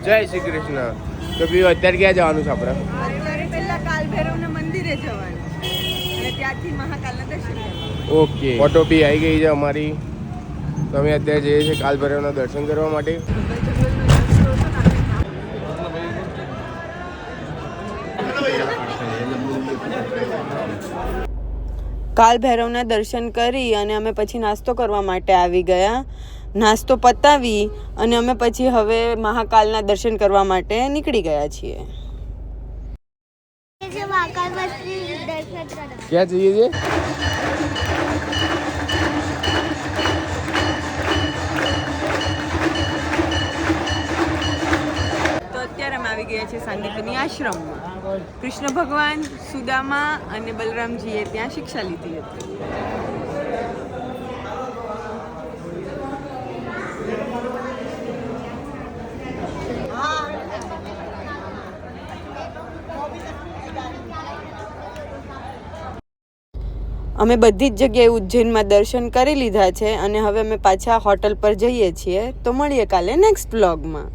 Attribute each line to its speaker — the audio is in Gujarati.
Speaker 1: જય શ્રી કૃષ્ણ. તો બી અત્યારે ક્યાં જવાનું છે આપણે?
Speaker 2: અત્યારે પહેલા કાલ ભૈરવના મંદિરે જવાનું અને ત્યાંથી મહાકાલના દર્શન કરવાનું.
Speaker 1: ઓકે, ઓટો બી આવી ગઈ છે અમારી. તો અમે અત્યારે જઈએ છીએ કાલ ભૈરવના દર્શન કરવા માટે.
Speaker 2: કાલ ભૈરવના દર્શન કરી અને અમે પછી નાસ્તો કરવા માટે આવી ગયા. નાસ્તો પતાવી અને અમે પછી હવે મહાકાલના દર્શન કરવા માટે નીકળી ગયા છીએ.
Speaker 1: ક્યાં જઈએ છીએ?
Speaker 2: તો અત્યારે અમે આવી ગયા છીએ સાંદીપની આશ્રમમાં. કૃષ્ણ ભગવાન, સુદામા અને બલરામજીએ ત્યાં શિક્ષા લીધી હતી. અમે બધી જ જગ્યાએ ઉજ્જૈનમાં દર્શન કરી લીધા છે અને હવે અમે પાછા હોટલ પર જઈએ છીએ. તો મળીએ કાલે નેક્સ્ટ વ્લોગમાં.